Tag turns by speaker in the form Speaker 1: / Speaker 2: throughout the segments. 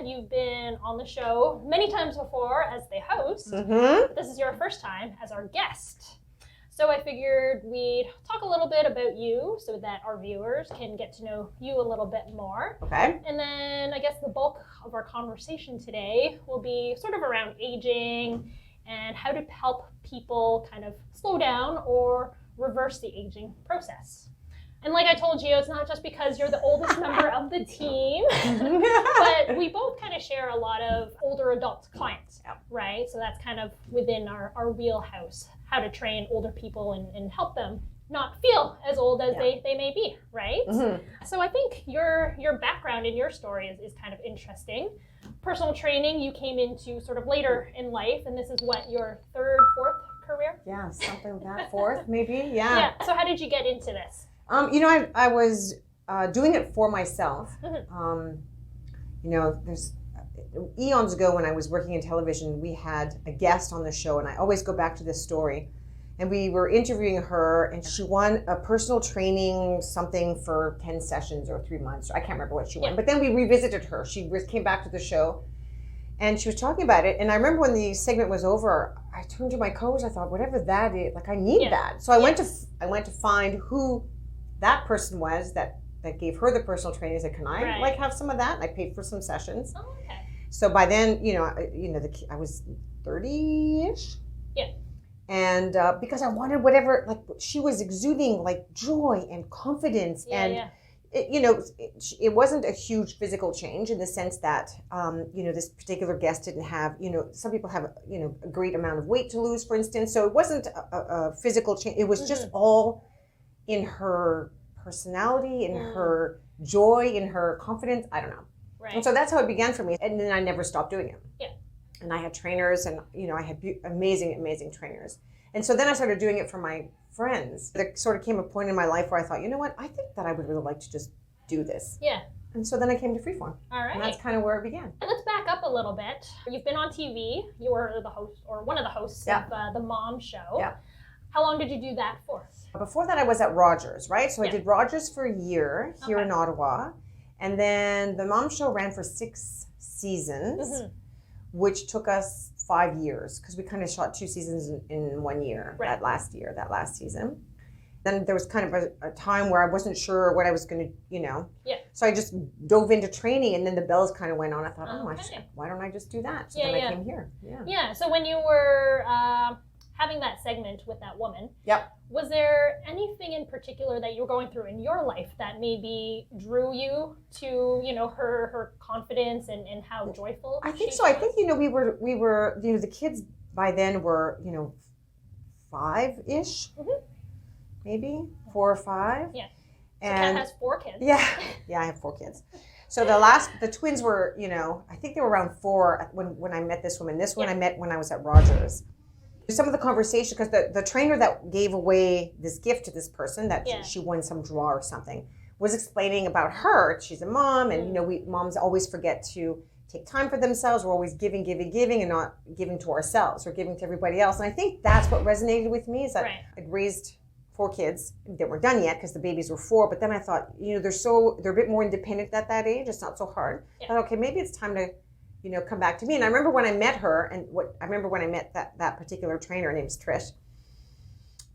Speaker 1: You've been on the show many times before as the host. This is your first time as our guest. So I figured we'd talk a little bit about you so that our viewers can get to know you a little bit more.
Speaker 2: Okay.
Speaker 1: And then I guess the bulk of our conversation today will be sort of around aging and how to help people kind of slow down or reverse the aging process. And like I told you, it's not just because you're the oldest member of the team, but we both kind of share a lot of older adult clients, right? So that's kind of within our wheelhouse, how to train older people and help them not feel as old as they may be, right? So I think your background and your story is kind of interesting. Personal training, you came into sort of later in life, and this is what, your third, fourth career?
Speaker 2: Yeah, something like that, fourth maybe,
Speaker 1: Yeah, so how did you get into this?
Speaker 2: I was doing it for myself. There's eons ago when I was working in television, we had a guest on the show, and I always go back to this story. And we were interviewing her, and she won a personal training something for 10 sessions or 3 months. I can't remember what she won. But then we revisited her. She came back to the show, and she was talking about it. And I remember when the segment was over, I turned to my coach. I thought, whatever that is, like I need that. So I went to find who that person was that gave her the personal training. I said, can I have some of that? And I paid for some sessions.
Speaker 1: Oh, okay.
Speaker 2: So by then, I was 30-ish.
Speaker 1: Yeah.
Speaker 2: And because I wanted whatever, like she was exuding like joy and confidence, it wasn't a huge physical change in the sense that, this particular guest didn't have, some people have, a great amount of weight to lose, for instance. So it wasn't a physical change. It was just all in her personality, in her joy, in her confidence. I don't know.
Speaker 1: Right.
Speaker 2: And so that's how it began for me. And then I never stopped doing it.
Speaker 1: Yeah.
Speaker 2: And I had trainers, and I had amazing trainers. And so then I started doing it for my friends. There sort of came a point in my life where I thought, you know what, I think that I would really like to just do this.
Speaker 1: Yeah.
Speaker 2: And so then I came to Freeform.
Speaker 1: All right.
Speaker 2: And that's kind of where it began.
Speaker 1: Let's back up a little bit. You've been on TV. You were the host, or one of the hosts of the Mom Show.
Speaker 2: Yeah.
Speaker 1: How long did you do that for?
Speaker 2: Before that, I was at Rogers, right? So I did Rogers for a year here in Ottawa. And then the Mom Show ran for 6 seasons, which took us 5 years because we kind of shot 2 seasons in 1 year, that last season. Then there was kind of a time where I wasn't sure what I was going to, So I just dove into training, and then the bells kind of went on. I thought, why don't I just do that? So then I came here.
Speaker 1: Yeah. So when you were having that segment with that woman, was there anything in particular that you were going through in your life that maybe drew you to, her confidence and how joyful?
Speaker 2: I think so. I think, we were, the kids by then were, 5-ish, maybe 4 or 5.
Speaker 1: Yeah.
Speaker 2: And
Speaker 1: Kat has 4 kids.
Speaker 2: Yeah, I have 4 kids. So the twins were, I think they were around 4 when I met this woman. This one I met when I was at Rogers. Some of the conversation, because the trainer that gave away this gift to this person, that she won some draw or something, was explaining about her. She's a mom, and we moms always forget to take time for themselves. We're always giving, and not giving to ourselves or giving to everybody else. And I think that's what resonated with me, is that I'd raised 4 kids that weren't done yet because the babies were 4. But then I thought, they're a bit more independent at that age. It's not so hard. I thought, okay, maybe it's time to come back to me. And I remember when I met her, that particular trainer, her name's Trish,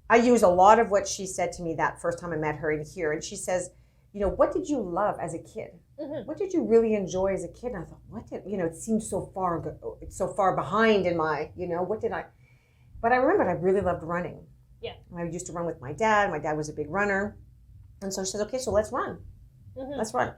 Speaker 2: I use a lot of what she said to me that first time I met her in here. And she says, what did you love as a kid? What did you really enjoy as a kid? And I thought, it seems so far behind in my, what did I? But I remembered I really loved running.
Speaker 1: Yeah.
Speaker 2: I used to run with my dad. My dad was a big runner. And so she said, okay, so let's run. Let's run,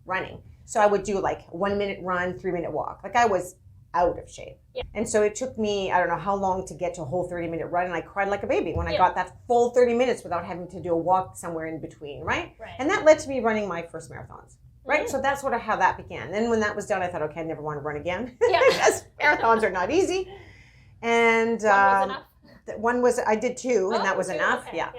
Speaker 2: running. So I would do like 1 minute run, 3 minute walk. Like I was out of shape. Yeah. And so it took me, I don't know how long to get to a whole 30-minute run. And I cried like a baby when I got that full 30 minutes without having to do a walk somewhere in between, right? And that led to me running my first marathons, right? So that's sort of how that began. Then when that was done, I thought, okay, I never want to run again. Because marathons are not easy. And
Speaker 1: one was enough?
Speaker 2: I did 2, and that was enough.
Speaker 1: Okay.
Speaker 2: Yeah.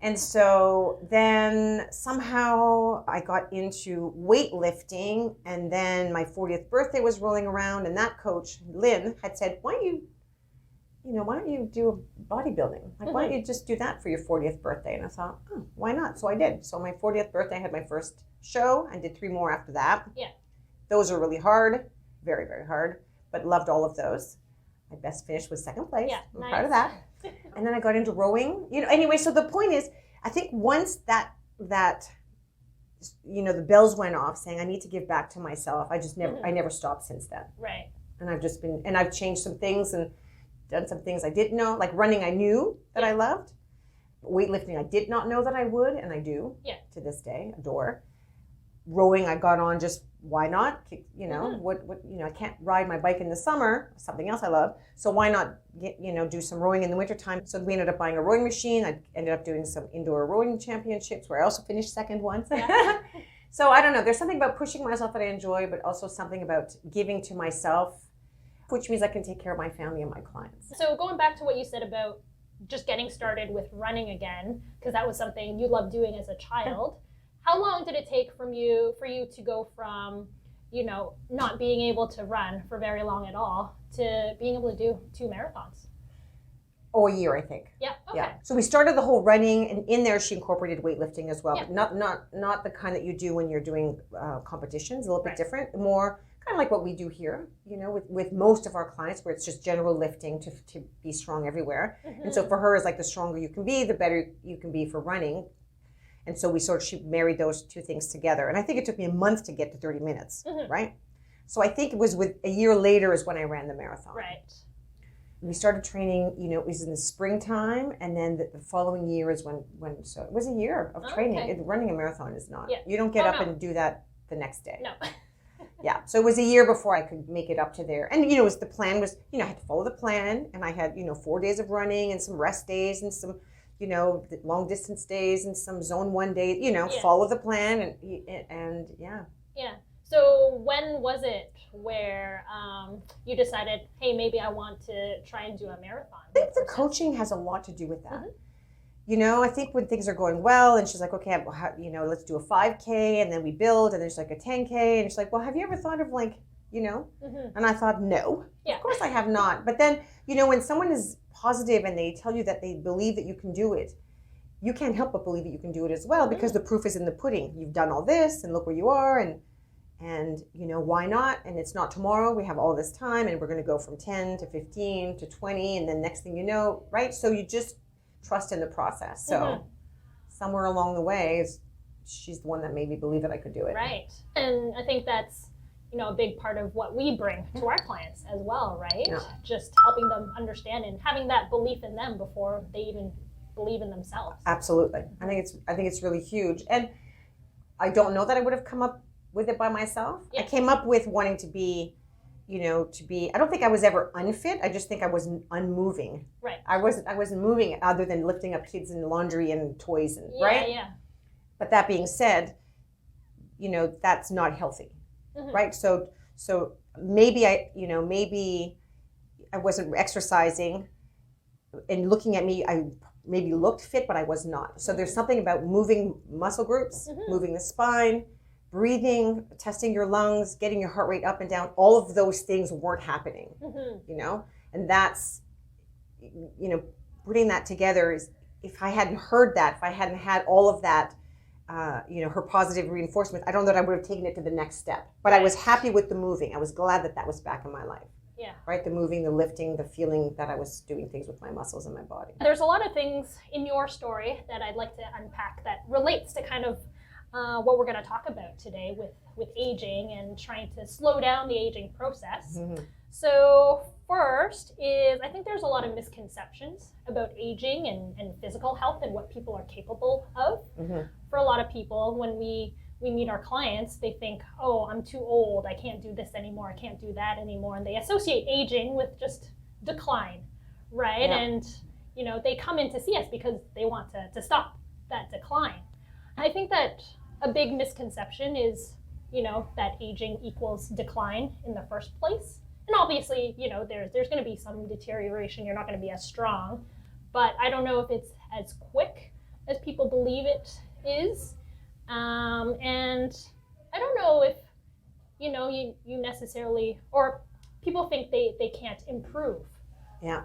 Speaker 2: And so then somehow I got into weightlifting, and then my 40th birthday was rolling around, and that coach, Lynn, had said, why don't you do bodybuilding? Like, why don't you just do that for your 40th birthday? And I thought, oh, why not? So I did. So my 40th birthday, I had my first show. I did 3 more after that.
Speaker 1: Yeah.
Speaker 2: Those are really hard, very, very hard, but loved all of those. My best finish was second place.
Speaker 1: Yeah,
Speaker 2: I'm
Speaker 1: nice.
Speaker 2: proud of that. And then I got into rowing. Anyway, so the point is, I think once that the bells went off saying I need to give back to myself, I never stopped since then.
Speaker 1: Right.
Speaker 2: And I've changed some things and done some things I didn't know. Like running, I knew that I loved. Weightlifting, I did not know that I would, and I do to this day, adore. Rowing, I got on just why not? I can't ride my bike in the summer, something else I love. So why not do some rowing in the wintertime? So we ended up buying a rowing machine. I ended up doing some indoor rowing championships where I also finished second once. Yeah. So I don't know. There's something about pushing myself that I enjoy, but also something about giving to myself, which means I can take care of my family and my clients.
Speaker 1: So going back to what you said about just getting started with running again, because that was something you loved doing as a child. How long did it take for you to go from, not being able to run for very long at all to being able to do 2 marathons?
Speaker 2: Oh, a year, I think.
Speaker 1: Yeah. Okay.
Speaker 2: Yeah. So we started the whole running, and in there she incorporated weightlifting as well,
Speaker 1: Yeah.
Speaker 2: but not the kind that you do when you're doing competitions. A little bit different, more kind of like what we do here. With most of our clients, where it's just general lifting to be strong everywhere. Mm-hmm. And so for her, it's like the stronger you can be, the better you can be for running. And so she married those 2 things together. And I think it took me a month to get to 30 minutes, right? So I think it was a year later is when I ran the marathon.
Speaker 1: Right.
Speaker 2: We started training, it was in the springtime, and then the following year is so it was a year of training.
Speaker 1: Okay.
Speaker 2: Running a marathon is not.
Speaker 1: Yeah.
Speaker 2: You don't get up and do that the next day.
Speaker 1: No.
Speaker 2: Yeah. So it was a year before I could make it up to there. And, the plan was, I had to follow the plan, and I had, 4 days of running and some rest days and some, long distance days and some zone 1 day, follow the plan and yeah.
Speaker 1: Yeah. So when was it where you decided, hey, maybe I want to try and do a marathon?
Speaker 2: I think the coaching has a lot to do with that. I think when things are going well and she's like, okay, let's do a 5K, and then we build, and there's like a 10K, and she's like, well, have you ever thought of and I thought, no, of course I have not. But then, when someone is positive and they tell you that they believe that you can do it, you can't help but believe that you can do it as well, because the proof is in the pudding. You've done all this, and look where you are, and why not? And it's not tomorrow. We have all this time, and we're going to go from 10 to 15 to 20, and then next thing you know, right? So you just trust in the process. So somewhere along the way, she's the one that made me believe that I could do it.
Speaker 1: Right. And I think that's a big part of what we bring to our clients as well, right? Yeah. Just helping them understand and having that belief in them before they even believe in themselves. Absolutely.
Speaker 2: I think it's really huge. And I don't know that I would have come up with it by myself. Yeah. I came up with wanting to be, I don't think I was ever unfit. I just think I was unmoving. Right. I wasn't moving other than lifting up kids and laundry and toys right? Yeah. But that being said, that's not healthy. Right. So maybe maybe I wasn't exercising, and looking at me, I maybe looked fit, but I was not. So there's something about moving muscle groups, moving the spine, breathing, testing your lungs, getting your heart rate up and down. All of those things weren't happening, and that's, putting that together is, if I hadn't heard that, if I hadn't had all of that, her positive reinforcement, I don't know that I would have taken it to the next step. But I was happy with the moving. I was glad that was back in my life. Yeah. Right? The moving, the lifting, the feeling that I was doing things with my muscles and my body.
Speaker 1: There's a lot of things in your story that I'd like to unpack that relates to kind of what we're going to talk about today with aging and trying to slow down the aging process. So first is, I think there's a lot of misconceptions about aging and physical health and what people are capable of. For a lot of people, when we meet our clients, they think, oh, I'm too old, I can't do this anymore, I can't do that anymore, and they associate aging with just decline, right? Yeah. And they come in to see us because they want to stop that decline. I think that a big misconception is, that aging equals decline in the first place. And obviously, there's going to be some deterioration. You're not going to be as strong. But I don't know if it's as quick as people believe it is. And I don't know if, you necessarily, or people think they can't improve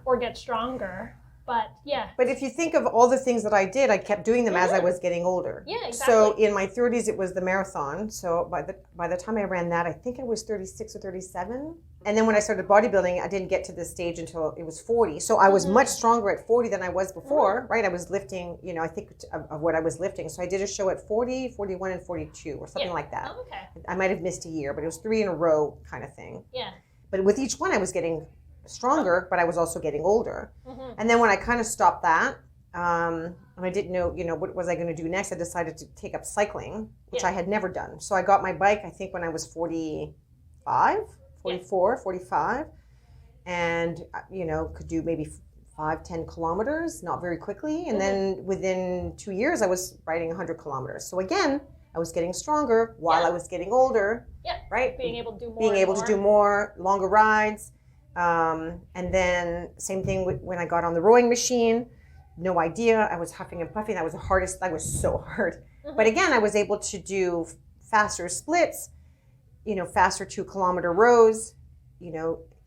Speaker 1: or get stronger. But yeah.
Speaker 2: But if you think of all the things that I did, I kept doing them as I was getting older.
Speaker 1: Yeah, exactly.
Speaker 2: So in my 30s, it was the marathon. So by the time I ran that, I think I was 36 or 37. And then when I started bodybuilding, I didn't get to this stage until it was 40. So I was much stronger at 40 than I was before, right? I was lifting, I think of what I was lifting. So I did a show at 40, 41, and 42 or something like that.
Speaker 1: Oh, okay.
Speaker 2: I might have missed a year, but it was 3 in a row kind of thing.
Speaker 1: Yeah.
Speaker 2: But with each one, I was getting stronger, but I was also getting older. And then when I kind of stopped that, and I didn't know, what was I going to do next, I decided to take up cycling, which I had never done. So I got my bike, I think when I was 45, 44, 45, and, could do maybe 5-10 kilometers, not very quickly. And then within 2 years, I was riding 100 kilometers. So again, I was getting stronger while I was getting older, right?
Speaker 1: Being able to do more.
Speaker 2: Being able to do more, longer rides. And then same thing when I got on the rowing machine, no idea. I was huffing and puffing. That was the hardest. That was so hard. But again, I was able to do faster splits, faster 2-kilometer rows,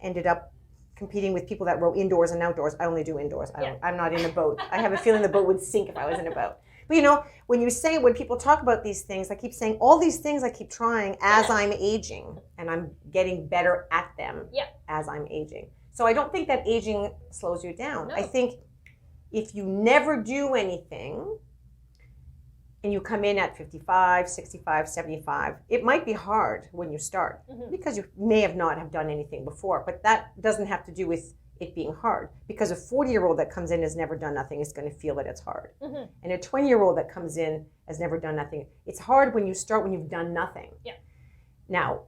Speaker 2: ended up competing with people that row indoors and outdoors. I only do indoors. I'm not in a boat. I have a feeling the boat would sink if I was in a boat. But when people talk about these things, I keep saying all these things I keep trying as I'm aging, and I'm getting better at them as I'm aging. So I don't think that aging slows you down. No. I think if you never do anything and you come in at 55, 65, 75, it might be hard when you start because you may not have done anything before, but that doesn't have to do with it being hard, because a 40-year-old that comes in has never done nothing is going to feel that it's hard. And a 20-year-old that comes in has never done nothing. It's hard when you start when you've done nothing. Now,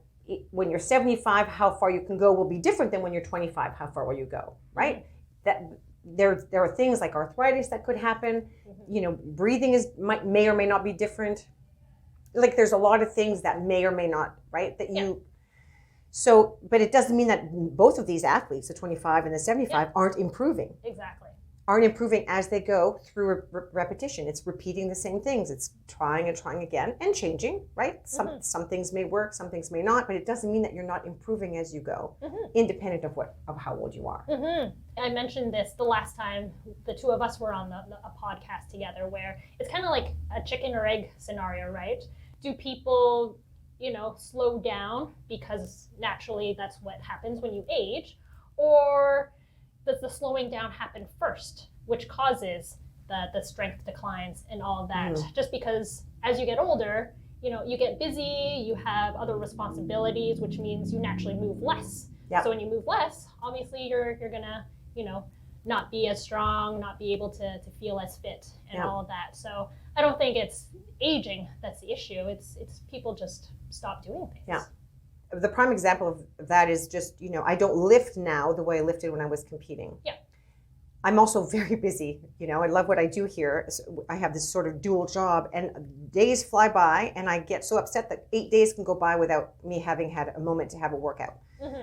Speaker 2: when you're 75, how far you can go will be different than when you're 25, how far will you go, right? That there are things like arthritis that could happen. Breathing may or may not be different. Like there's a lot of things that may or may not, right? That you. So, but it doesn't mean that both of these athletes, the 25 and the 75, aren't improving.
Speaker 1: Exactly.
Speaker 2: Aren't improving as they go through repetition. It's repeating the same things. It's trying and trying again and changing, right? Some things may work, some things may not, but it doesn't mean that you're not improving as you go, independent of how old you are.
Speaker 1: I mentioned this the last time the two of us were on a podcast together, where it's kind of like a chicken or egg scenario, right? Do people slow down because naturally that's what happens when you age? Or does the slowing down happen first, which causes the strength declines and all of that? Just because as you get older, you get busy, you have other responsibilities, which means you naturally move less. So when you move less, obviously you're gonna, not be as strong, not be able to feel as fit and all of that. So I don't think it's aging that's the issue. It's people just stop doing things. The
Speaker 2: prime example of that is just, I don't lift now the way I lifted when I was competing. I'm also very busy. I love what I do here. I have this sort of dual job, and days fly by, and I get so upset that 8 days can go by without me having had a moment to have a workout.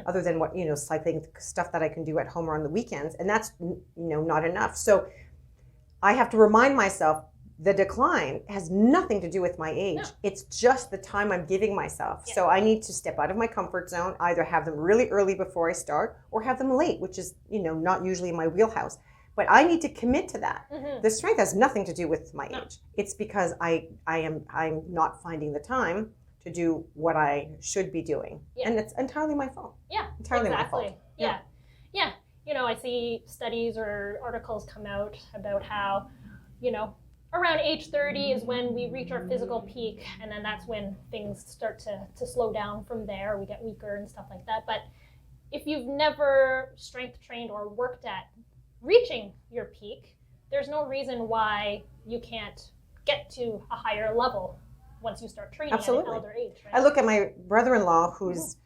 Speaker 2: Other than what, cycling stuff that I can do at home or on the weekends. And that's, not enough. So I have to remind myself the decline has nothing to do with my age. It's just the time I'm giving myself. So I need to step out of my comfort zone, either have them really early before I start or have them late, which is, not usually in my wheelhouse. But I need to commit to that. The strength has nothing to do with my age. It's because I'm not finding the time to do what I should be doing. And it's entirely my fault. Entirely my fault.
Speaker 1: I see studies or articles come out about how, around age 30 is when we reach our physical peak, and then that's when things start to slow down from there. We get weaker and stuff like that. But if you've never strength trained or worked at reaching your peak, there's no reason why you can't get to a higher level once you start training at an elder age. Right?
Speaker 2: I look at my brother-in-law who's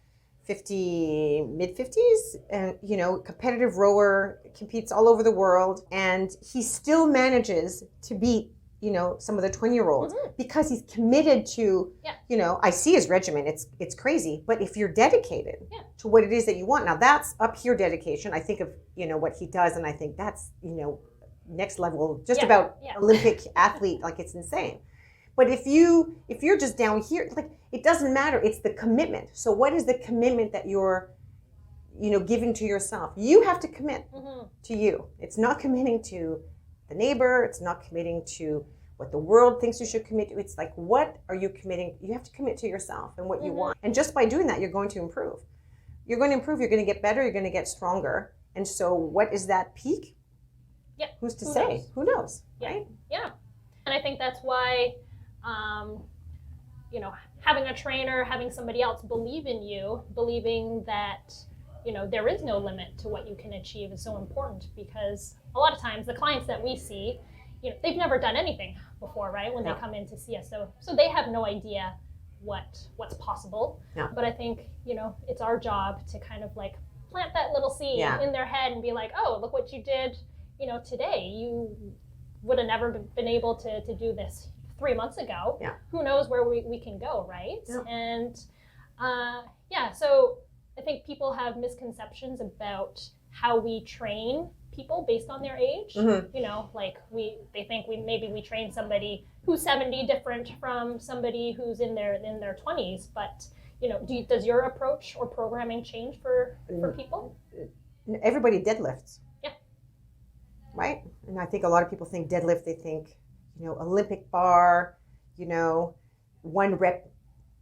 Speaker 2: 50, mid-50s, and, competitive rower, competes all over the world, and he still manages to beat, some of the 20-year-olds because he's committed to, I see his regimen. It's crazy. But if you're dedicated to what it is that you want, now that's up here dedication. I think of, what he does, and I think that's, next level, just
Speaker 1: Yeah,
Speaker 2: about
Speaker 1: yeah.
Speaker 2: Olympic athlete, like it's insane. But if you're just down here, like it doesn't matter. It's the commitment. So what is the commitment that you're, giving to yourself? You have to commit to you. It's not committing to the neighbor. It's not committing to what the world thinks you should commit to. It's like, what are you committing? You have to commit to yourself and what you want. And just by doing that, you're going to improve. You're going to improve. You're going to get better. You're going to get stronger. And so what is that peak?
Speaker 1: Yeah.
Speaker 2: Who's to say?
Speaker 1: Knows?
Speaker 2: Who knows?
Speaker 1: Yeah.
Speaker 2: Right?
Speaker 1: Yeah. And I think that's why, having a trainer, having somebody else believe in you, believing that, there is no limit to what you can achieve is so important, because a lot of times the clients that we see, they've never done anything before, right? When they come in to see us. So they have no idea what's possible.
Speaker 2: Yeah.
Speaker 1: But I think, it's our job to kind of like plant that little seed in their head and be like, oh, look what you did, today. You would have never been able to do this 3 months ago.
Speaker 2: Yeah.
Speaker 1: Who knows where we can go, right?
Speaker 2: Yeah.
Speaker 1: And so I think people have misconceptions about how we train people based on their age. Like they think we train somebody who's 70 different from somebody who's in their 20s. But does your approach or programming change for people?
Speaker 2: Everybody deadlifts.
Speaker 1: Yeah.
Speaker 2: Right? And I think a lot of people think deadlift, they think, Olympic bar, 1 rep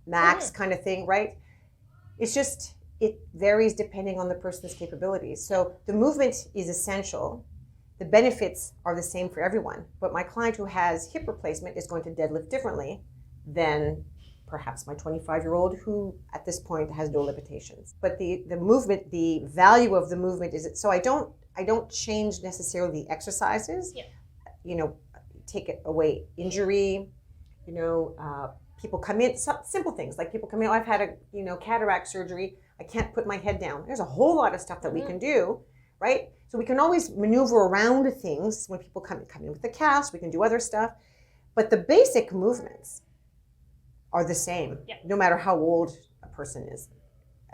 Speaker 2: max kind of thing, right? It's just, it varies depending on the person's capabilities. So the movement is essential. The benefits are the same for everyone. But my client who has hip replacement is going to deadlift differently than perhaps my 25-year-old who at this point has no limitations. But the movement, the value of the movement is, so I don't change necessarily the exercises.
Speaker 1: Yeah.
Speaker 2: Take it away injury, people come in, simple things like people come in, I've had a, cataract surgery. I can't put my head down. There's a whole lot of stuff that we can do, right? So we can always maneuver around things when people come in with the cast, we can do other stuff. But the basic movements are the same, no matter how old a person is.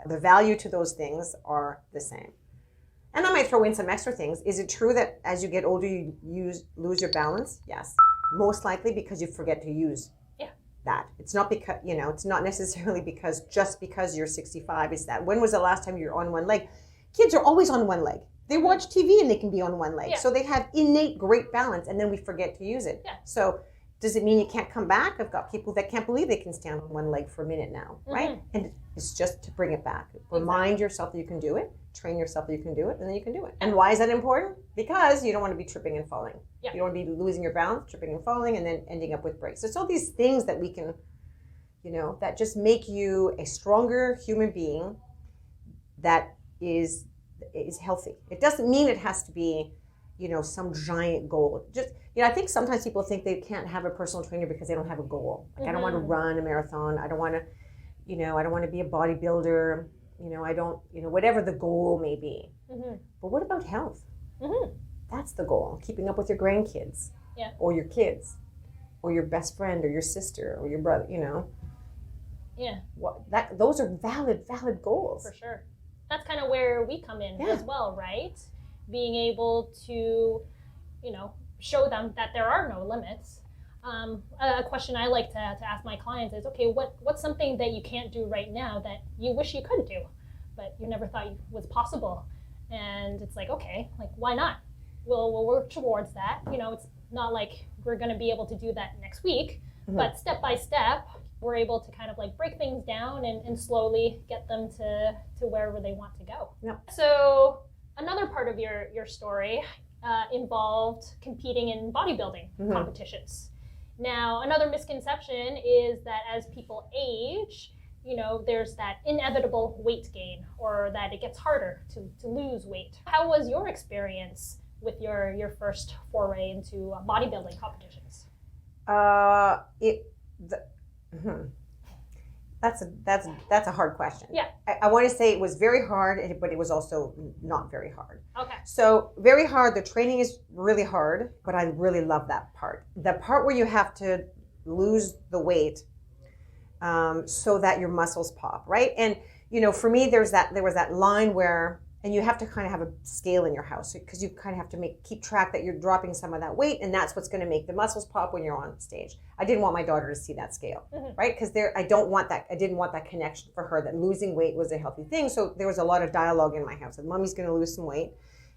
Speaker 2: The value to those things are the same. And I might throw in some extra things. Is it true that as you get older, you lose your balance? Yes. Most likely because you forget to use that. It's not because, it's not necessarily just because you're 65. It's that, when was the last time you were on one leg? Kids are always on one leg. They watch TV and they can be on one leg. So they have innate great balance, and then we forget to use it. So does it mean you can't come back? I've got people that can't believe they can stand on one leg for a minute now, right? And it's just to bring it back. Remind yourself that you can do it. Train yourself that you can do it, and then you can do it. And why is that important? Because you don't want to be tripping and falling. You don't want to be losing your balance, tripping and falling, and then ending up with breaks. So it's all these things that we can, that just make you a stronger human being that is healthy. It doesn't mean it has to be, some giant goal. Just, I think sometimes people think they can't have a personal trainer because they don't have a goal. Like, I don't want to run a marathon. I don't want to, I don't want to be a bodybuilder. I don't, whatever the goal may be. But what about health? That's the goal. Keeping up with your grandkids, or your kids, or your best friend, or your sister, or your brother. Those are valid goals.
Speaker 1: For sure. That's kind of where we come in as well, right? Being able to, show them that there are no limits. A question I like to ask my clients is, okay, what's something that you can't do right now that you wish you could do, but you never thought was possible? And it's like, okay, like, why not? We'll work towards that. It's not like we're going to be able to do that next week, but step by step, we're able to kind of like break things down and slowly get them to wherever they want to go. So another part of your story involved competing in bodybuilding competitions. Now, another misconception is that as people age, there's that inevitable weight gain, or that it gets harder to lose weight. How was your experience with your first foray into bodybuilding competitions?
Speaker 2: That's a hard question.
Speaker 1: Yeah.
Speaker 2: I want to say it was very hard, but it was also not very hard.
Speaker 1: Okay.
Speaker 2: So very hard. The training is really hard, but I really love that part. The part where you have to lose the weight so that your muscles pop, right? And for me, there was that line where And you have to kind of have a scale in your house because you kind of have to keep track that you're dropping some of that weight, and that's what's going to make the muscles pop when you're on stage. I didn't want my daughter to see that scale, right? Because I didn't want that connection for her that losing weight was a healthy thing. So there was a lot of dialogue in my house that Mommy's going to lose some weight,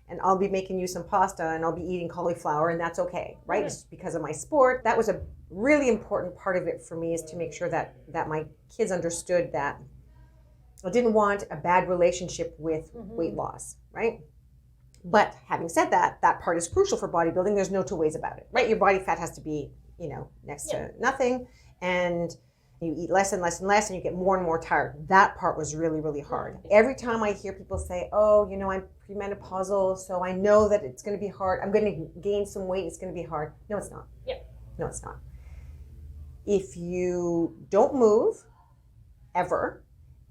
Speaker 2: and I'll be making you some pasta, and I'll be eating cauliflower, and that's okay, right? It's because of my sport. That was a really important part of it for me, is to make sure that my kids understood that I didn't want a bad relationship with weight loss, right? But having said that, that part is crucial for bodybuilding. There's no two ways about it, right? Your body fat has to be, next to nothing, and you eat less and less and less, and you get more and more tired. That part was really, really hard. Every time I hear people say, oh, I'm premenopausal, so I know that it's going to be hard. I'm going to gain some weight. It's going to be hard. No, it's not. No, it's not. If you don't move ever,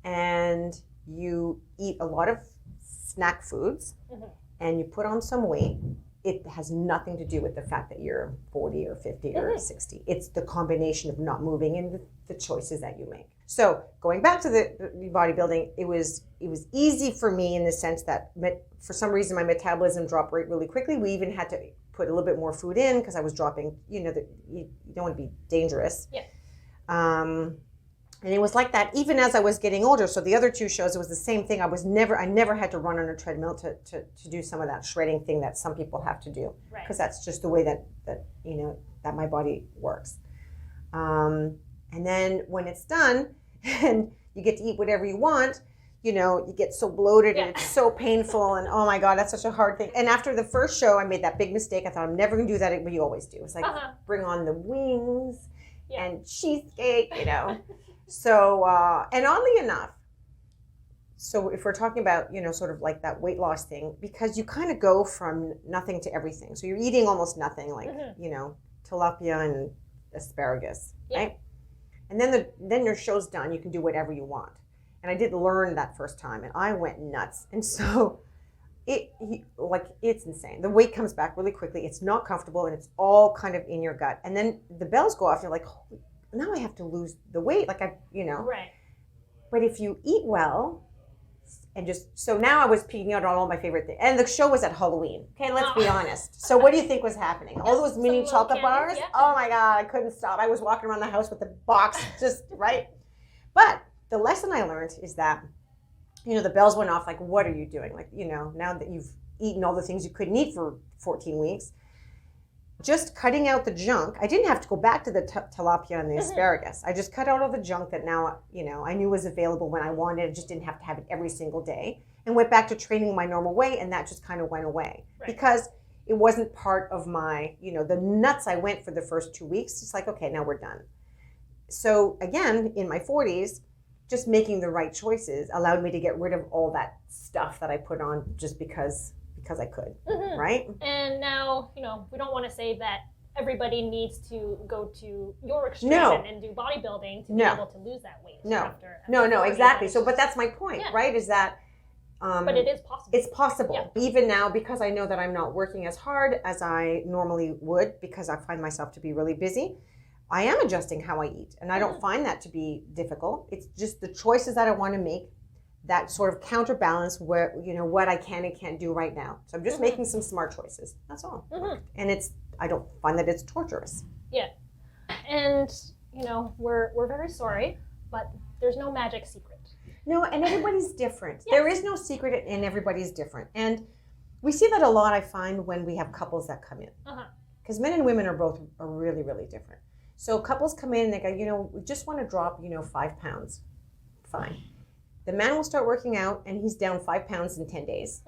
Speaker 2: and you eat a lot of snack foods and you put on some weight, it has nothing to do with the fact that you're 40 or 50 or 60. It's the combination of not moving and the choices that you make. So going back to the bodybuilding, it was easy for me in the sense that for some reason my metabolism dropped really quickly. We even had to put a little bit more food in because I was dropping, you don't want to be dangerous. And it was like that even as I was getting older. So the other two shows, it was the same thing. I never had to run on a treadmill to do some of that shredding thing that some people have to do. Because that's just the way that my body works. And then when it's done and you get to eat whatever you want, you get so bloated and it's so painful, and oh my God, that's such a hard thing. And after the first show, I made that big mistake. I thought I'm never going to do that, but you always do. It's like, bring on the wings and cheesecake, So, and oddly enough, so if we're talking about, sort of like that weight loss thing, because you kind of go from nothing to everything. So you're eating almost nothing, like, tilapia and asparagus, right? And then your show's done. You can do whatever you want. And I did learn that first time, and I went nuts. And so it's insane. The weight comes back really quickly. It's not comfortable, and it's all kind of in your gut. And then the bells go off. You're like, holy, now I have to lose the weight. Like
Speaker 1: Right.
Speaker 2: But if you eat well, and so now I was peeking out on all my favorite things. And the show was at Halloween. Okay, let's be honest. So what do you think was happening? All those mini chocolate bars?
Speaker 1: Yeah.
Speaker 2: Oh my God, I couldn't stop. I was walking around the house with the box, just, right? But the lesson I learned is that, the bells went off, like, what are you doing? Like, now that you've eaten all the things you couldn't eat for 14 weeks, just cutting out the junk. I didn't have to go back to the tilapia and the asparagus. I just cut out all the junk that now, I knew was available when I wanted. I just didn't have to have it every single day, and went back to training my normal way, and that just kind of went away. Because it wasn't part of my, the nuts I went for the first 2 weeks. It's like, okay, now we're done. So again, in my 40s, just making the right choices allowed me to get rid of all that stuff that I put on just because I could, right?
Speaker 1: And now, we don't want to say that everybody needs to go to your extreme and do bodybuilding to be able to lose that weight.
Speaker 2: No, exactly. So, but that's my point, right? Is that,
Speaker 1: but it is possible.
Speaker 2: It's possible. Even now, because I know that I'm not working as hard as I normally would, because I find myself to be really busy, I am adjusting how I eat. And I don't find that to be difficult. It's just the choices that I want to make that sort of counterbalance where, what I can and can't do right now. So I'm just making some smart choices. That's all. And I don't find that it's torturous.
Speaker 1: Yeah. And, we're very sorry, but there's no magic secret.
Speaker 2: No, and everybody's different. There is no secret, and everybody's different. And we see that a lot, I find, when we have couples that come in. Because men and women are really, really different. So couples come in and they go, we just want to drop, 5 pounds. Fine. The man will start working out, and he's down 5 pounds in 10 days.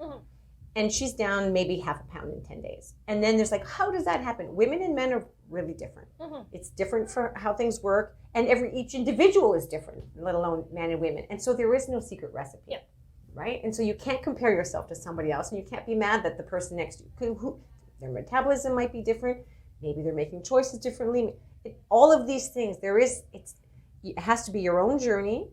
Speaker 2: And she's down maybe half a pound in 10 days. And then there's like, how does that happen? Women and men are really different. It's different for how things work. And each individual is different, let alone men and women. And so there is no secret recipe, right? And so you can't compare yourself to somebody else, and you can't be mad that the person next to you, their metabolism might be different. Maybe they're making choices differently. All of these things, it has to be your own journey,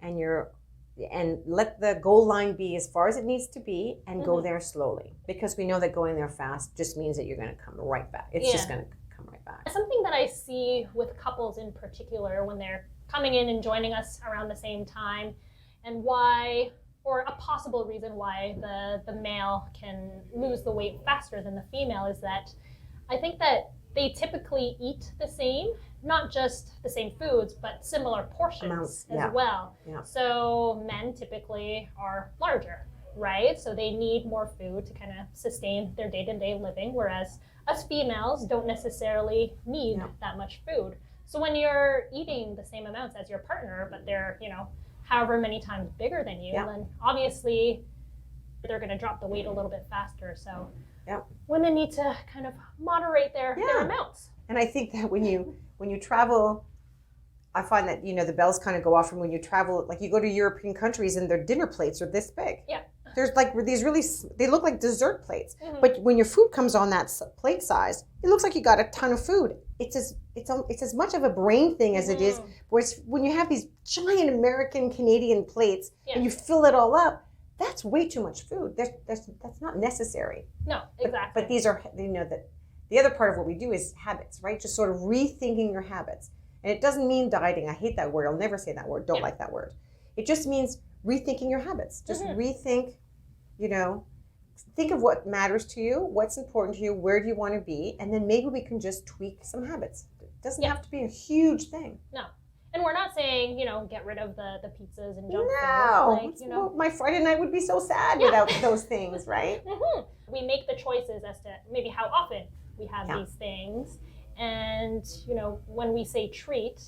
Speaker 2: and let the goal line be as far as it needs to be, and go there slowly, because we know that going there fast just means that you're going to come right back. It's just going to come right back.
Speaker 1: Something that I see with couples in particular when they're coming in and joining us around the same time, and why or a possible reason why the male can lose the weight faster than the female is that I think that they typically eat the same, not just the same foods, but similar portions as well. Yeah. So men typically are larger, right? So they need more food to kind of sustain their day-to-day living, whereas us females don't necessarily need that much food. So when you're eating the same amounts as your partner, but they're, however many times bigger than you, then obviously they're going to drop the weight a little bit faster. So women need to kind of moderate their amounts.
Speaker 2: And I think that when you travel, I find that, the bells kind of go off from when you travel, like you go to European countries and their dinner plates are this big.
Speaker 1: Yeah.
Speaker 2: There's like these they look like dessert plates. Mm-hmm. But when your food comes on that plate size, it looks like you got a ton of food. It's as much of a brain thing as it is. Whereas when you have these giant American, Canadian plates and you fill it all up, that's way too much food. That's not necessary.
Speaker 1: No, exactly.
Speaker 2: But these are, that the other part of what we do is habits, right? Just sort of rethinking your habits. And it doesn't mean dieting. I hate that word. I'll never say that word. Don't like that word. It just means rethinking your habits. Just rethink, think of what matters to you, what's important to you, where do you want to be, and then maybe we can just tweak some habits. It doesn't have to be a huge thing.
Speaker 1: No. And we're not saying, get rid of the pizzas and junk food.
Speaker 2: Well, my Friday night would be so sad without those things, right?
Speaker 1: Mm-hmm. We make the choices as to maybe how often we have these things. And, when we say treat,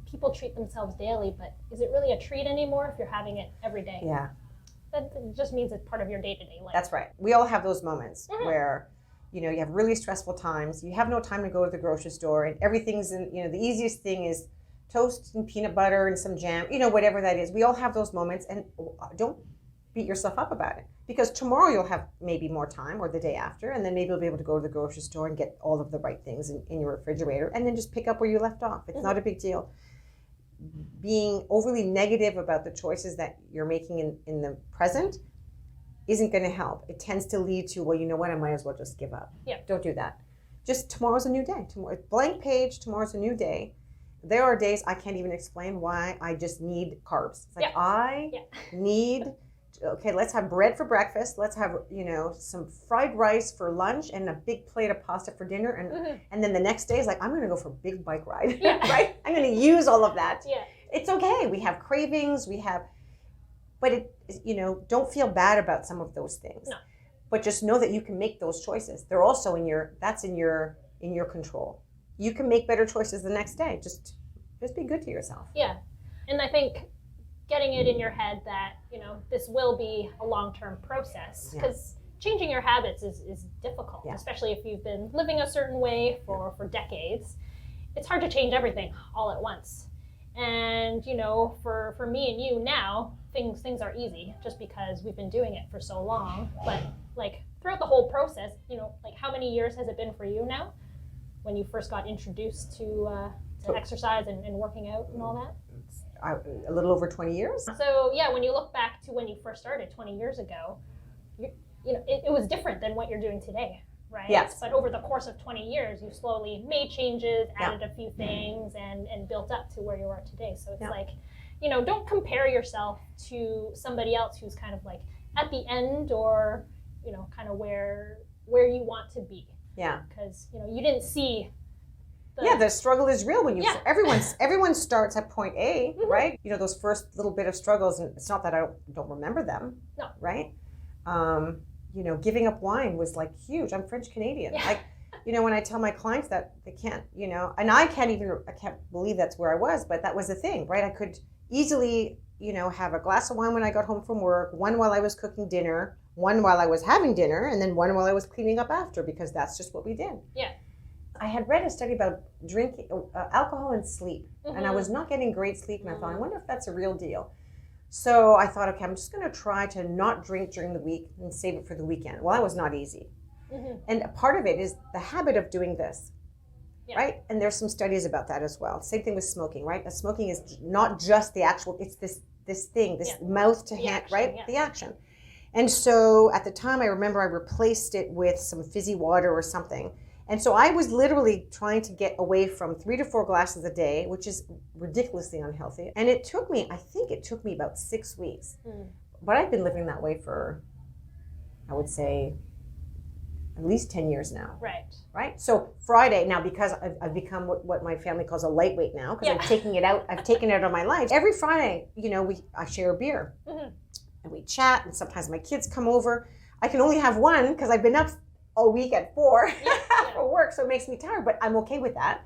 Speaker 1: people treat themselves daily, but is it really a treat anymore if you're having it every day?
Speaker 2: Yeah.
Speaker 1: That just means it's part of your day-to-day life.
Speaker 2: That's right. We all have those moments where, you have really stressful times. You have no time to go to the grocery store and everything's in, the easiest thing is toast and peanut butter and some jam, whatever that is. We all have those moments, and don't beat yourself up about it, because tomorrow you'll have maybe more time, or the day after, and then maybe you'll be able to go to the grocery store and get all of the right things in your refrigerator and then just pick up where you left off. It's not a big deal. Being overly negative about the choices that you're making in the present isn't going to help. It tends to lead to, well, you know what, I might as well just give up.
Speaker 1: Yeah.
Speaker 2: Don't do that. Just tomorrow's a new day. Tomorrow, blank page, tomorrow's a new day. There are days I can't even explain why I just need carbs. It's like I need, let's have bread for breakfast. Let's have, some fried rice for lunch and a big plate of pasta for dinner. And then the next day is like, I'm going to go for a big bike ride, right? I'm going to use all of that.
Speaker 1: Yeah.
Speaker 2: It's okay. We have cravings. But don't feel bad about some of those things.
Speaker 1: No.
Speaker 2: But just know that you can make those choices. They're also in your control. You can make better choices the next day. Just be good to yourself.
Speaker 1: Yeah. And I think getting it in your head that, this will be a long-term process, because changing your habits is difficult, especially if you've been living a certain way for decades. It's hard to change everything all at once. And, for me and you now, things are easy just because we've been doing it for so long. But throughout the whole process, how many years has it been for you now when you first got introduced to exercise and working out and all that?
Speaker 2: A little over 20 years.
Speaker 1: So when you look back to when you first started 20 years ago, it was different than what you're doing today, right?
Speaker 2: Yes.
Speaker 1: But over the course of 20 years, you slowly made changes, added a few things, and built up to where you are today. So it's don't compare yourself to somebody else who's kind of at the end, or, kind of where you want to be. Yeah. Because, you didn't see
Speaker 2: the struggle is real when you everyone starts at point A, right? Those first little bit of struggles, and it's not that I don't remember them. No. Right? Giving up wine was huge. I'm French Canadian. Yeah. When I tell my clients that they can't, and I can't believe that's where I was, but that was the thing, right? I could easily, have a glass of wine when I got home from work, one while I was cooking dinner, one while I was having dinner, and then one while I was cleaning up after, because that's just what we did.
Speaker 1: Yeah.
Speaker 2: I had read a study about drinking alcohol and sleep, and I was not getting great sleep, and I thought, I wonder if that's a real deal. So I thought, okay, I'm just going to try to not drink during the week and save it for the weekend. Well, that was not easy. And a part of it is the habit of doing this, right? And there's some studies about that as well. Same thing with smoking, right? Smoking is not just the actual, it's this thing, this mouth to hand, right? The action. And so at the time, I remember I replaced it with some fizzy water or something. And so I was literally trying to get away from 3 to 4 glasses a day, which is ridiculously unhealthy. And it took me, I think it took me about 6 weeks. But I've been living that way for, I would say, at least 10 years now. Right? So Friday, now because I've become what my family calls a lightweight now, because I've taken it out of my life. Every Friday, I share a beer. And we chat, and sometimes my kids come over. I can only have one because I've been up all week at 4 for work, so it makes me tired, but I'm okay with that.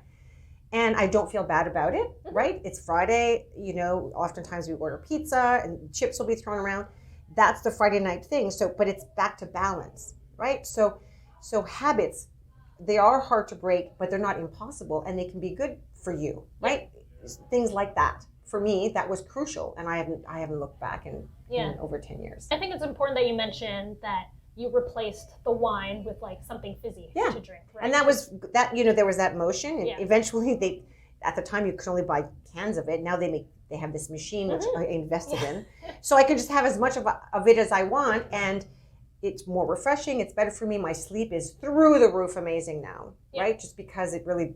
Speaker 2: And I don't feel bad about it, right? It's Friday, oftentimes we order pizza and chips will be thrown around. That's the Friday night thing. So, but it's back to balance, right? So habits, they are hard to break, but they're not impossible, and they can be good for you, right? Things like that. For me, that was crucial, and I haven't looked back in over 10 years.
Speaker 1: I think it's important that you mentioned that you replaced the wine with like something fizzy to drink, right?
Speaker 2: And that was that. There was that motion, and eventually at the time you could only buy cans of it. Now they have this machine which I invested in, so I could just have as much of it as I want, and it's more refreshing. It's better for me. My sleep is through the roof amazing now, right? Just because it really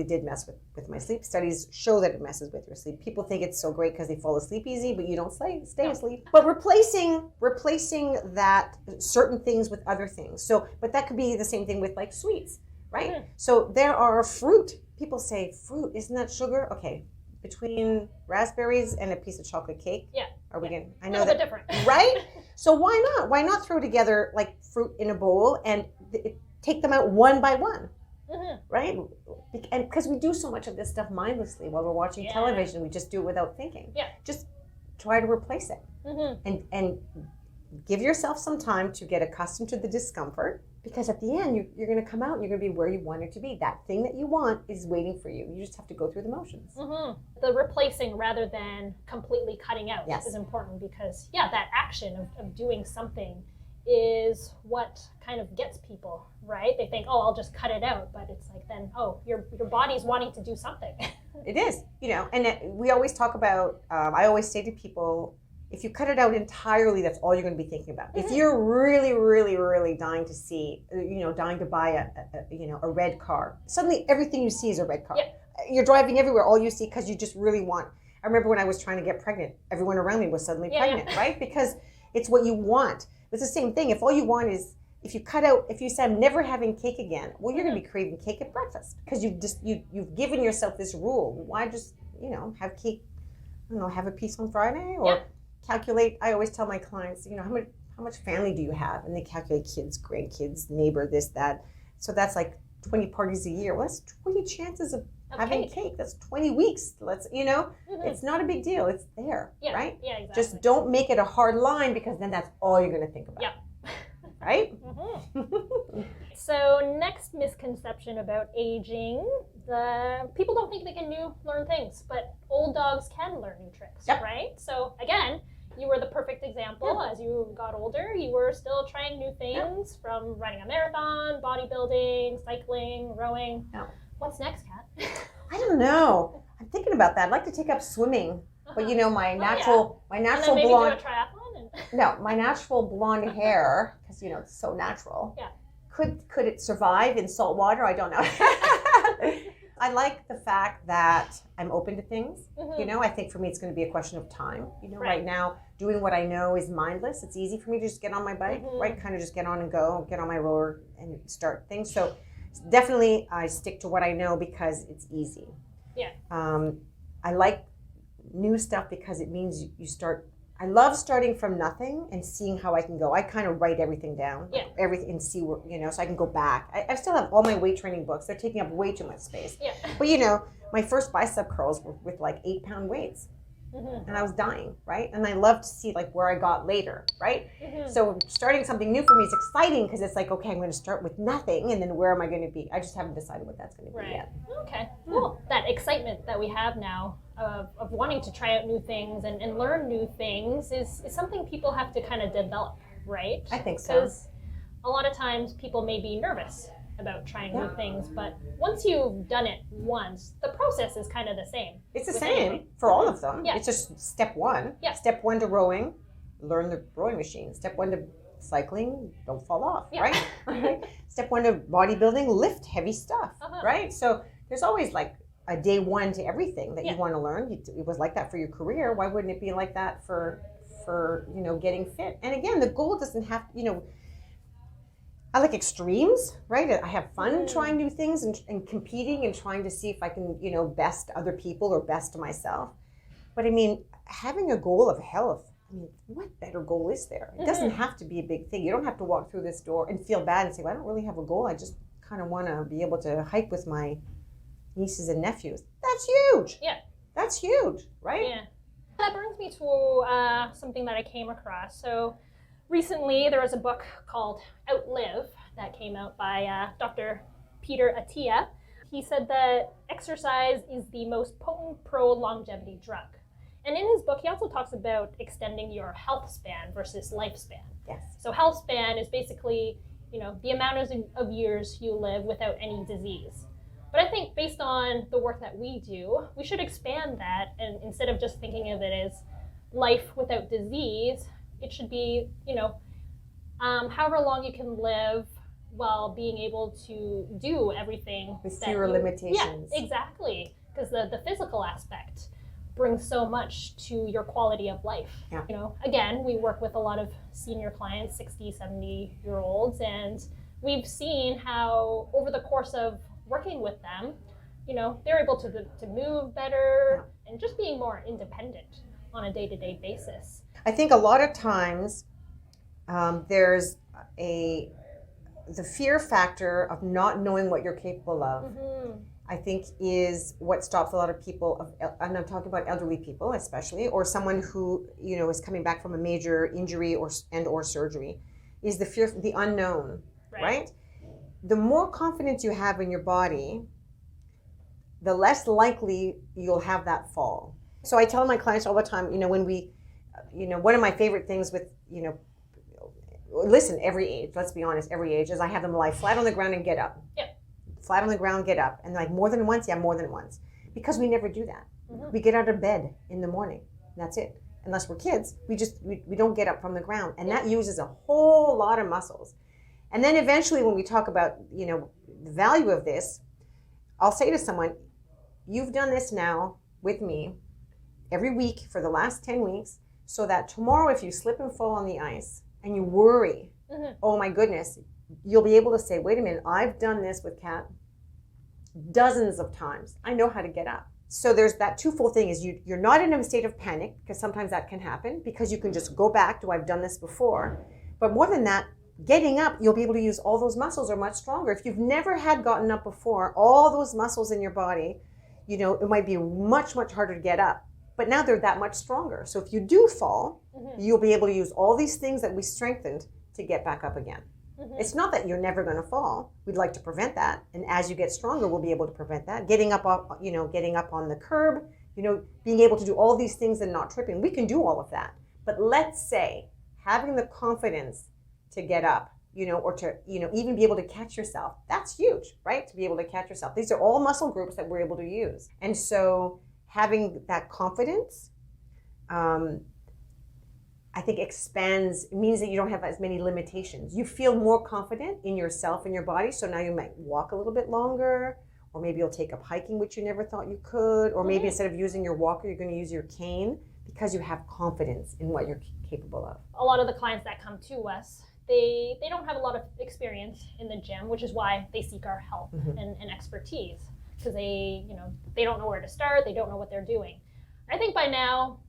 Speaker 2: did mess with my sleep. Studies show that it messes with your sleep. People think it's so great because they fall asleep easy, but you don't stay asleep. But replacing that certain things with other things. So, but that could be the same thing with like sweets, right? So there are fruit. People say fruit, isn't that sugar? Okay. Between raspberries and a piece of chocolate cake, are we getting? I know
Speaker 1: that different,
Speaker 2: right? So why not? Why not throw together like fruit in a bowl and take them out one by one, right? And because we do so much of this stuff mindlessly while we're watching television, we just do it without thinking. Just try to replace it, and give yourself some time to get accustomed to the discomfort. Because at the end, you're going to come out and you're going to be where you want it to be. That thing that you want is waiting for you. You just have to go through the motions.
Speaker 1: The replacing rather than completely cutting out is important because, that action of doing something is what kind of gets people, right? They think, I'll just cut it out. But it's like then, your body's wanting to do something.
Speaker 2: It is, and we always talk about, I always say to people, if you cut it out entirely, that's all you're going to be thinking about. If you're really, really, really dying to buy a red car, suddenly everything you see is a red car. You're driving everywhere, all you see because you just really want. I remember when I was trying to get pregnant, everyone around me was suddenly pregnant, right? Because it's what you want. It's the same thing. If all you want is, if you say I'm never having cake again, well, you're going to be craving cake at breakfast because you've given yourself this rule. Why just have cake? I don't know, have a piece on Friday or. Calculate. I always tell my clients, how much family do you have? And they calculate kids, grandkids, neighbor, this, that. So that's like 20 parties a year. Well, that's 20 chances of having cake. That's 20 weeks. It's not a big deal. It's there, right?
Speaker 1: Yeah, exactly.
Speaker 2: Just don't make it a hard line because then that's all you're going to think about. Right?
Speaker 1: So next misconception about aging, people don't think they can learn things, but old dogs can learn new tricks, right? So again, you were the perfect example. As you got older, you were still trying new things from running a marathon, bodybuilding, cycling, rowing. What's next, Kat?
Speaker 2: I don't know. I'm thinking about that. I'd like to take up swimming, but my natural
Speaker 1: and then maybe
Speaker 2: blonde.
Speaker 1: do a triathlon.
Speaker 2: No, my natural blonde hair, because it's so natural. Could it survive in salt water? I don't know. I like the fact that I'm open to things. I think for me it's going to be a question of time. Right now, doing what I know is mindless. It's easy for me to just get on my bike, right? Kind of just get on and go, get on my rower and start things. So definitely I stick to what I know because it's easy. I like new stuff because it means you start. I love starting from nothing and seeing how I can go. I kind of write everything down, everything, and see where, so I can go back. I still have all my weight training books. They're taking up way too much space. But my first bicep curls were with like 8-pound weights. And I was dying, right? And I love to see like where I got later, right? So starting something new for me is exciting because it's like, okay, I'm going to start with nothing, and then where am I going to be? I just haven't decided what that's going to be yet.
Speaker 1: Okay, cool. That excitement that we have now of wanting to try out new things and learn new things is something people have to kind of develop, right?
Speaker 2: I think so.
Speaker 1: Because a lot of times people may be nervous about trying new things, but once you've done it once, the process is kind of the same.
Speaker 2: It's the same for all of them. It's just step one. Step one to rowing, learn the rowing machine. Step one to cycling, don't fall off,
Speaker 1: Yeah.
Speaker 2: right? Step 1 of bodybuilding, lift heavy stuff, right? So there's always like a day 1 to everything that you want to learn. It was like that for your career. Why wouldn't it be like that for getting fit? And again, the goal doesn't have, I like extremes, right? I have fun trying new things and competing and trying to see if I can, best other people or best myself. But I mean, having a goal of health, what better goal is there? It doesn't have to be a big thing. You don't have to walk through this door and feel bad and say, well, I don't really have a goal. I just kind of want to be able to hike with my nieces and nephews. That's huge.
Speaker 1: Yeah.
Speaker 2: That's huge, right?
Speaker 1: Yeah. That brings me to something that I came across. So recently there was a book called Outlive that came out by Dr. Peter Attia. He said that exercise is the most potent pro-longevity drug. And in his book, he also talks about extending your health span versus lifespan.
Speaker 2: Yes.
Speaker 1: So health span is basically, the amount of years you live without any disease. But I think based on the work that we do, we should expand that, and instead of just thinking of it as life without disease, it should be, however long you can live while being able to do everything.
Speaker 2: With fewer limitations.
Speaker 1: Yeah, exactly. Because the physical aspect brings so much to your quality of life.
Speaker 2: Yeah.
Speaker 1: Again, we work with a lot of senior clients, 60, 70-year-olds, and we've seen how over the course of working with them, they're able to move better and just being more independent on a day-to-day basis.
Speaker 2: I think a lot of times there's the fear factor of not knowing what you're capable of. I think is what stops a lot of people, and I'm talking about elderly people especially, or someone who is coming back from a major injury or surgery, is the fear, the unknown, right? The more confidence you have in your body, the less likely you'll have that fall. So I tell my clients all the time, when we, one of my favorite things with, listen, every age, let's be honest, every age, is I have them lie flat on the ground and get up.
Speaker 1: Yeah.
Speaker 2: Flat on the ground, get up. And like, more than once? Yeah, more than once. Because we never do that. We get out of bed in the morning. That's it. Unless we're kids, we don't get up from the ground. And that uses a whole lot of muscles. And then eventually when we talk about, the value of this, I'll say to someone, you've done this now with me every week for the last 10 weeks, so that tomorrow if you slip and fall on the ice and you worry, oh my goodness, you'll be able to say, wait a minute, I've done this with Kat dozens of times. I know how to get up. So there's that twofold thing is you're not in a state of panic, because sometimes that can happen, because you can just go back to I've done this before. But more than that, getting up, you'll be able to use all those muscles are much stronger. If you've never had gotten up before, all those muscles in your body, it might be much, much harder to get up. But now they're that much stronger. So if you do fall, you'll be able to use all these things that we strengthened to get back up again. It's not that you're never going to fall. We'd like to prevent that. And as you get stronger, we'll be able to prevent that. Getting up on the curb, being able to do all these things and not tripping. We can do all of that. But let's say having the confidence to get up, or to, even be able to catch yourself. That's huge, right? To be able to catch yourself. These are all muscle groups that we're able to use. And so having that confidence, I think it means that you don't have as many limitations. You feel more confident in yourself and your body. So now you might walk a little bit longer, or maybe you'll take up hiking, which you never thought you could, or maybe instead of using your walker, you're going to use your cane, because you have confidence in what you're capable of.
Speaker 1: A lot of the clients that come to us, they don't have a lot of experience in the gym, which is why they seek our help and expertise, because they don't know where to start, they don't know what they're doing. I think by now,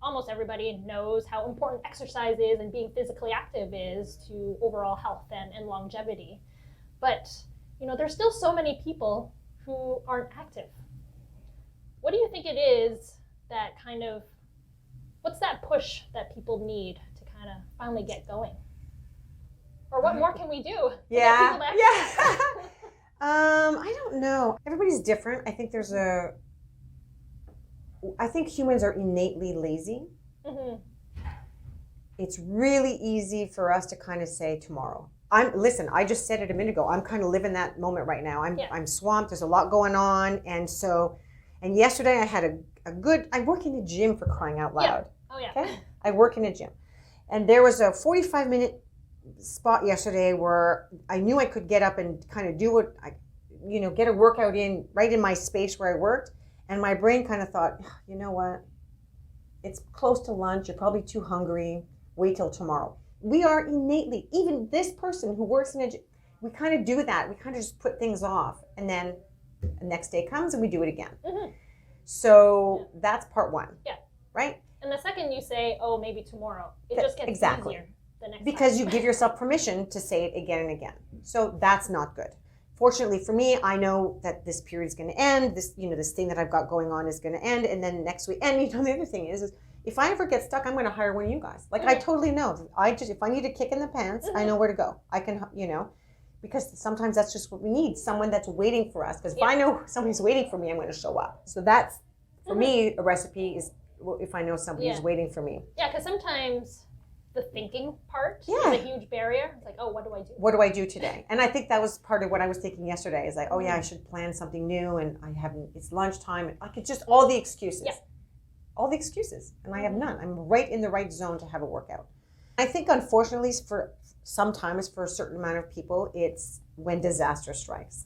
Speaker 1: almost everybody knows how important exercise is and being physically active is to overall health and longevity. But, there's still so many people who aren't active. What do you think it is that what's that push that people need to kind of finally get going? Or what more can we do to get people to exercise?
Speaker 2: I don't know. Everybody's different. I think humans are innately lazy. It's really easy for us to kind of say tomorrow. I just said it a minute ago. I'm kind of living that moment right now. I'm swamped. There's a lot going on. And yesterday I had I work in a gym, for crying out loud.
Speaker 1: Oh yeah.
Speaker 2: Okay? I work in a gym. And there was a 45-minute spot yesterday where I knew I could get up and kind of do what I, get a workout in right in my space where I worked. And my brain kind of thought, you know what? It's close to lunch. You're probably too hungry. Wait till tomorrow. We are innately, even this person who works in a, we kind of do that. We kind of just put things off. And then the next day comes and we do it again.
Speaker 1: Mm-hmm.
Speaker 2: So that's part one.
Speaker 1: Yeah.
Speaker 2: Right?
Speaker 1: And the second you say, oh, maybe tomorrow, it just gets easier the next
Speaker 2: because
Speaker 1: time.
Speaker 2: you give yourself permission to say it again and again. So that's not good. Fortunately for me, I know that this period is going to end. This, this thing that I've got going on is going to end. And then next week, and the other thing is if I ever get stuck, I'm going to hire one of you guys. Like, I totally know. If I need a kick in the pants, I know where to go. I can, because sometimes that's just what we need. Someone that's waiting for us. Because if I know somebody's waiting for me, I'm going to show up. So that's, for me, a recipe is if I know somebody is waiting for me.
Speaker 1: Yeah, because sometimes the thinking part is a huge barrier. It's like, oh, what do I do? What
Speaker 2: do I do today? And I think that was part of what I was thinking yesterday. Is like, oh yeah, I should plan something new, and I haven't. It's lunchtime, and it's just all the excuses.
Speaker 1: Yeah.
Speaker 2: All the excuses, and I have none. I'm right in the right zone to have a workout. I think, unfortunately, for sometimes for a certain amount of people, it's when disaster strikes,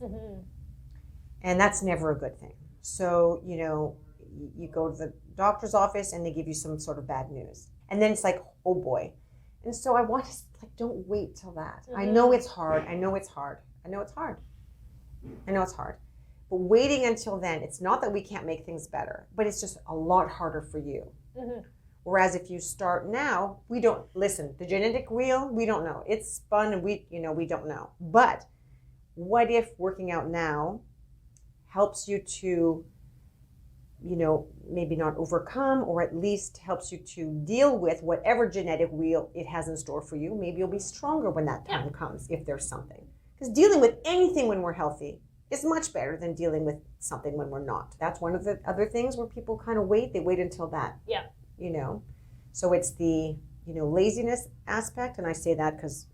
Speaker 2: and that's never a good thing. So you go to the doctor's office and they give you some sort of bad news, and then it's like, oh boy. And so I want to don't wait till that. I know it's hard. I know it's hard. But waiting until then, it's not that we can't make things better, but it's just a lot harder for you. Whereas if you start now, we don't listen. The genetic wheel, we don't know. It's spun, and we don't know. But what if working out now helps you to maybe not overcome, or at least helps you to deal with whatever genetic wheel it has in store for you. Maybe you'll be stronger when that time comes, if there's something. Because dealing with anything when we're healthy is much better than dealing with something when we're not. That's one of the other things where people kind of wait. They wait until that. Yeah. So it's the, laziness aspect. And I say that because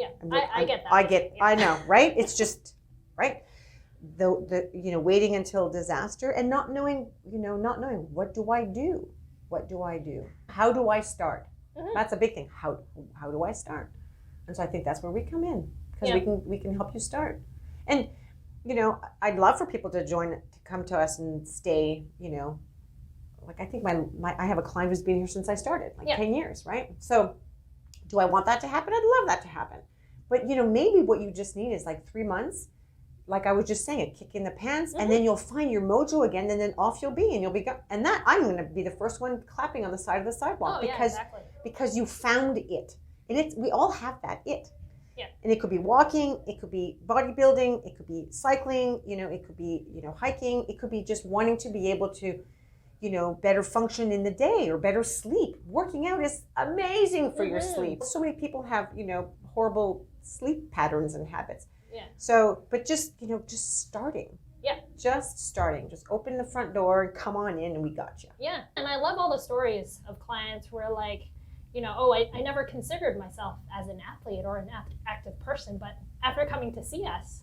Speaker 1: I get that.
Speaker 2: I know, right? It's just, right? The waiting until disaster and not knowing what do I do? How do I start? That's a big thing. How do I start? And so I think that's where we come in, because we can help you start. And I'd love for people to come to us and stay. Like I think I have a client who's been here since I started, 10 years, right? So do I want that to happen? I'd love that to happen. But maybe what you just need is 3 months. Like I was just saying, a kick in the pants, and then you'll find your mojo again, and then off you'll be, and you'll be gone. And that I'm going to be the first one clapping on the side of the sidewalk because you found it, and we all have that it. Yeah. And it could be walking, it could be bodybuilding, it could be cycling, it could be hiking, it could be just wanting to be able to, better function in the day or better sleep. Working out is amazing for your sleep. So many people have horrible sleep patterns and habits. Yeah. So, but just starting. Yeah. Just starting. Just open the front door and come on in, and we got you.
Speaker 1: Yeah. And I love all the stories of clients where I never considered myself as an athlete or an active person, but after coming to see us,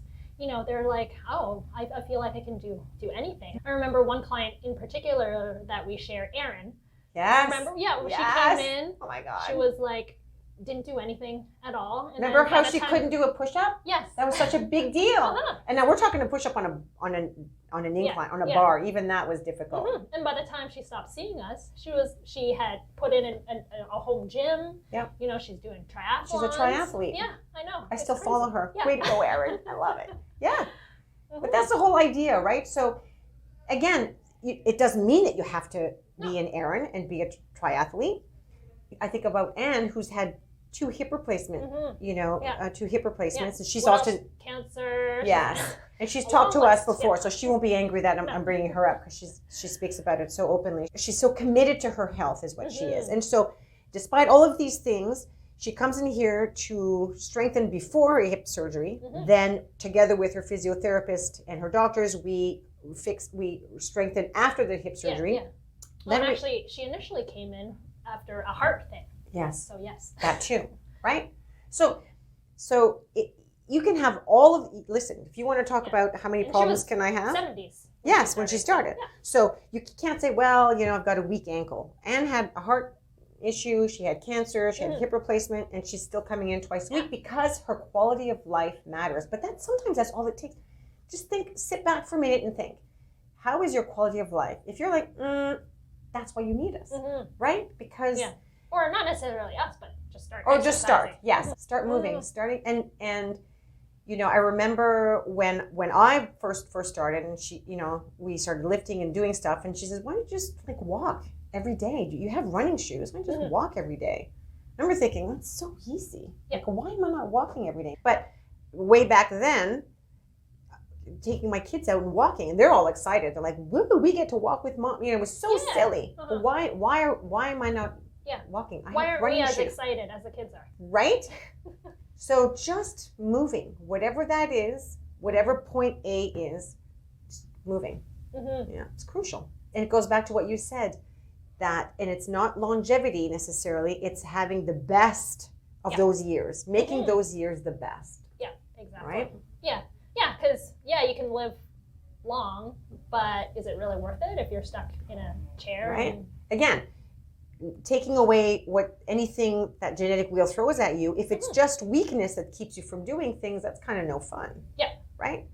Speaker 1: they're like, oh, I feel like I can do anything. I remember one client in particular that we share, Erin.
Speaker 2: Yes.
Speaker 1: Remember? Yeah. When she came in.
Speaker 2: Oh my God.
Speaker 1: She was like, didn't do anything at all. And
Speaker 2: remember how she couldn't do a push-up?
Speaker 1: Yes.
Speaker 2: That was such a big deal. And now we're talking a push-up on an incline, on a bar. Even that was difficult.
Speaker 1: And by the time she stopped seeing us, she had put in a home gym. Yeah. She's doing triathlons.
Speaker 2: She's a triathlete.
Speaker 1: Yeah, I know.
Speaker 2: I still follow her. Yeah. Way to go, Erin. I love it. Yeah. But that's the whole idea, right? So again, it doesn't mean that you have to be an Erin and be a triathlete. I think about Anne, who's had 2 hip replacements, 2 hip replacements, and she's often
Speaker 1: cancer.
Speaker 2: Yes, and she's talked to us before, so she won't be angry that I'm bringing her up, because she speaks about it so openly. She's so committed to her health, is what she is, and so despite all of these things, she comes in here to strengthen before her hip surgery. Then, together with her physiotherapist and her doctors, we strengthen after the hip surgery.
Speaker 1: Well, actually, she initially came in after a heart thing.
Speaker 2: Yes.
Speaker 1: So yes.
Speaker 2: That too, right? So you can have listen, if you want to talk about how many problems can I have?
Speaker 1: 70s.
Speaker 2: Yes, when she started. Yeah. So you can't say, well, I've got a weak ankle. Anne had a heart issue. She had cancer. She had a hip replacement, and she's still coming in twice a week because her quality of life matters. But sometimes that's all it takes. Just sit back for a minute and think, how is your quality of life? If you're like, that's why you need us, right? Because
Speaker 1: or not necessarily us, but just start.
Speaker 2: Or just start. Yes, start moving, starting, and you know, I remember when I first started, and she, you know, we started lifting and doing stuff, and she says, why don't you just like walk every day? You have running shoes. Why don't you just walk every day? I remember thinking, that's so easy. Like, why am I not walking every day? But way back then, taking my kids out and walking, and they're all excited. They're like, woo, we get to walk with mom. You know, it was so silly. But why am I not walking?
Speaker 1: Why aren't we as excited as the kids are?
Speaker 2: Right? So just moving, whatever that is, whatever point A is, just moving. Yeah, it's crucial. And it goes back to what you said, and it's not longevity necessarily, it's having the best of those years, making those years the best.
Speaker 1: Yeah, exactly.
Speaker 2: Right?
Speaker 1: Yeah, because, you can live long, but is it really worth it if you're stuck in a chair?
Speaker 2: Right. Again, taking away anything that genetic wheel throws at you, if it's just weakness that keeps you from doing things, that's kind of no fun. Yeah. Right?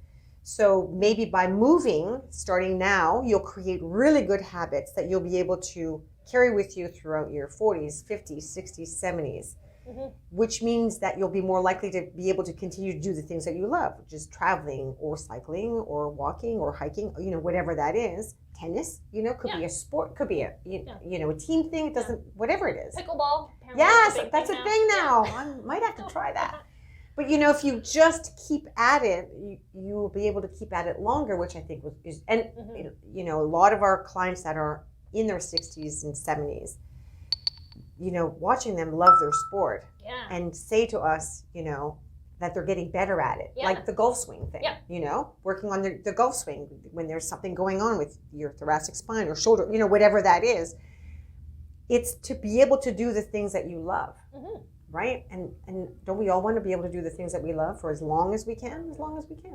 Speaker 2: So maybe by moving, starting now, you'll create really good habits that you'll be able to carry with you throughout your 40s, 50s, 60s, 70s, which means that you'll be more likely to be able to continue to do the things that you love, which is traveling or cycling or walking or hiking, you know, whatever that is. Tennis, you know, could be a sport, could be a team thing. It doesn't, whatever it is.
Speaker 1: Pickleball.
Speaker 2: Yes, that's a thing now. I might have to try that. But you know, if you just keep at it, you will be able to keep at it longer, which I think is, and you know, a lot of our clients that are in their 60s and 70s, you know, watching them love their sport and say to us, you know, that they're getting better at it. Like the golf swing thing, you know, working on the golf swing when there's something going on with your thoracic spine or shoulder, you know, whatever that is. It's to be able to do the things that you love, right? And don't we all want to be able to do the things that we love for as long as we can? As long as we can.